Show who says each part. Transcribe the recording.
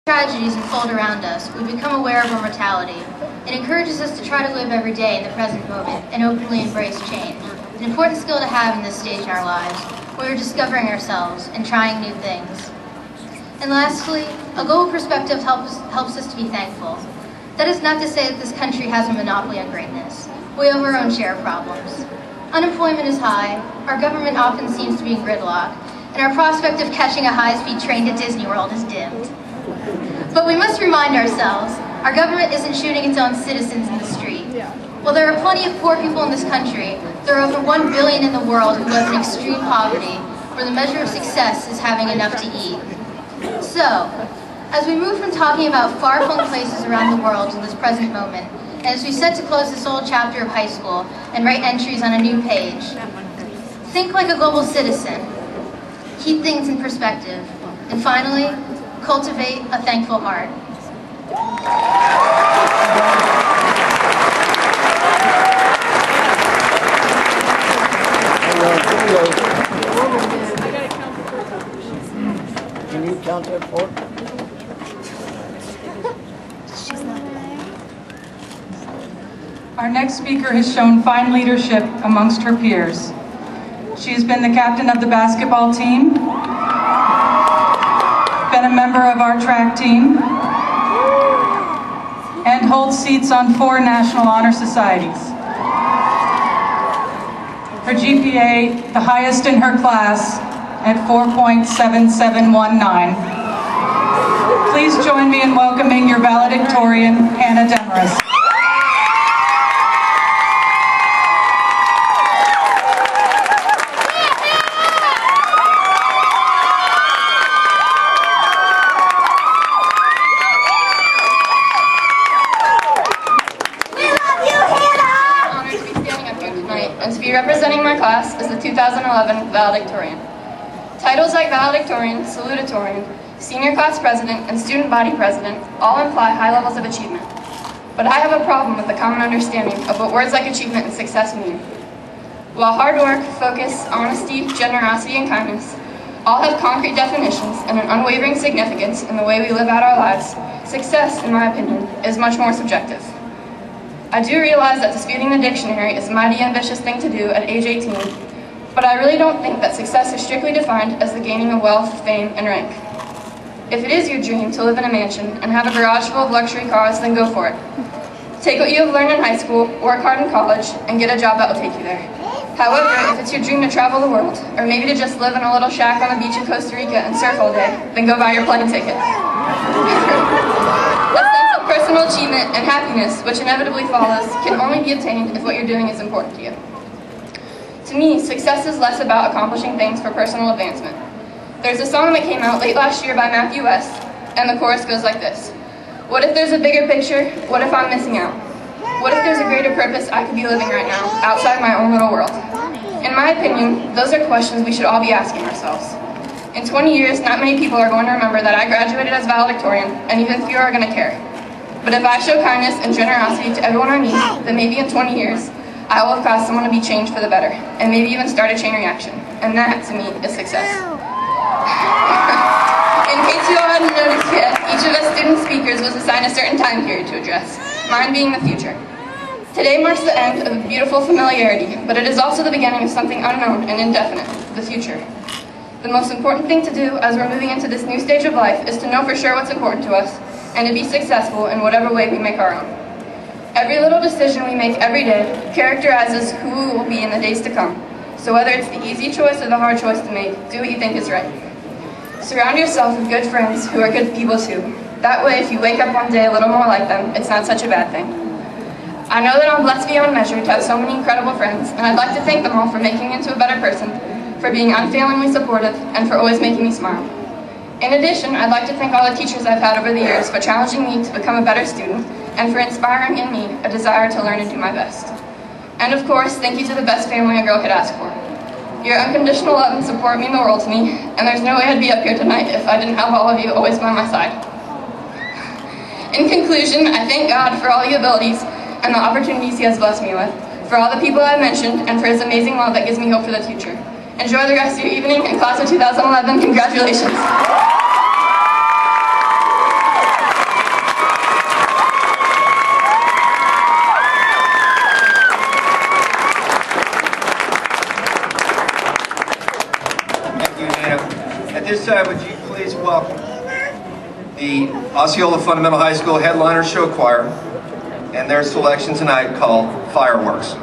Speaker 1: Tragedies unfold around us, we become aware of our mortality. It encourages us to try to live every day in the present moment and openly embrace change, an important skill to have in this stage in our lives, where we're discovering ourselves and trying new things. And lastly, a global perspective helps us to be thankful. That is not to say that this country has a monopoly on greatness. We have our own share of problems. Unemployment is high, our government often seems to be in gridlock, and our prospect of catching a high-speed train to Disney World is dimmed. But we must remind ourselves, our government isn't shooting its own citizens in the street. While there are plenty of poor people in this country, there are over 1 billion in the world who live in extreme poverty, where the measure of success is having enough to eat. So, as we move from talking about far-flung places around the world in this present moment, and as we set to close this old chapter of high school and write entries on a new page, think like a global citizen, keep things in perspective, and finally, cultivate a thankful heart.
Speaker 2: Can you count that for?
Speaker 3: Our next speaker has shown fine leadership amongst her peers. She has been the captain of the basketball team, been a member of our track team, and holds seats on 4 National Honor Societies. Her GPA, the highest in her class, at 4.7719. Please join me in welcoming your valedictorian, Hannah Demarest.
Speaker 4: And to be representing my class as the 2011 valedictorian. Titles like valedictorian, salutatorian, senior class president, and student body president all imply high levels of achievement. But I have a problem with the common understanding of what words like achievement and success mean. While hard work, focus, honesty, generosity, and kindness all have concrete definitions and an unwavering significance in the way we live out our lives, success, in my opinion, is much more subjective. I do realize that disputing the dictionary is a mighty ambitious thing to do at age 18, but I really don't think that success is strictly defined as the gaining of wealth, fame, and rank. If it is your dream to live in a mansion and have a garage full of luxury cars, then go for it. Take what you have learned in high school, work hard in college, and get a job that will take you there. However, if it's your dream to travel the world, or maybe to just live in a little shack on the beach in Costa Rica and surf all day, then go buy your plane ticket. Personal achievement and happiness, which inevitably follows, can only be obtained if what you're doing is important to you. To me, success is less about accomplishing things for personal advancement. There's a song that came out late last year by Matthew West, and the chorus goes like this. What if there's a bigger picture? What if I'm missing out? What if there's a greater purpose I could be living right now, outside my own little world? In my opinion, those are questions we should all be asking ourselves. In 20 years, not many people are going to remember that I graduated as valedictorian, and even fewer are going to care. But if I show kindness and generosity to everyone I meet, then maybe in 20 years, I will have caused someone to be changed for the better, and maybe even start a chain reaction. And that, to me, is success. In case you all hadn't noticed yet, each of us student speakers was assigned a certain time period to address, mine being the future. Today marks the end of a beautiful familiarity, but it is also the beginning of something unknown and indefinite, the future. The most important thing to do as we're moving into this new stage of life is to know for sure what's important to us, and to be successful in whatever way we make our own. Every little decision we make every day characterizes who we will be in the days to come. So whether it's the easy choice or the hard choice to make, do what you think is right. Surround yourself with good friends who are good people too. That way, if you wake up one day a little more like them, it's not such a bad thing. I know that I'm blessed beyond measure to have so many incredible friends, and I'd like to thank them all for making me into a better person, for being unfailingly supportive, and for always making me smile. In addition, I'd like to thank all the teachers I've had over the years for challenging me to become a better student and for inspiring in me a desire to learn and do my best. And of course, thank you to the best family a girl could ask for. Your unconditional love and support mean the world to me, and there's no way I'd be up here tonight if I didn't have all of you always by my side. In conclusion, I thank God for all the abilities and the opportunities He has blessed me with, for all the people I've mentioned, and for His amazing love that gives me hope for the future. Enjoy the rest of your evening, and class of 2011, congratulations.
Speaker 2: At this time, would you please welcome the Osceola Fundamental High School Headliner Show Choir and their selection tonight called Fireworks.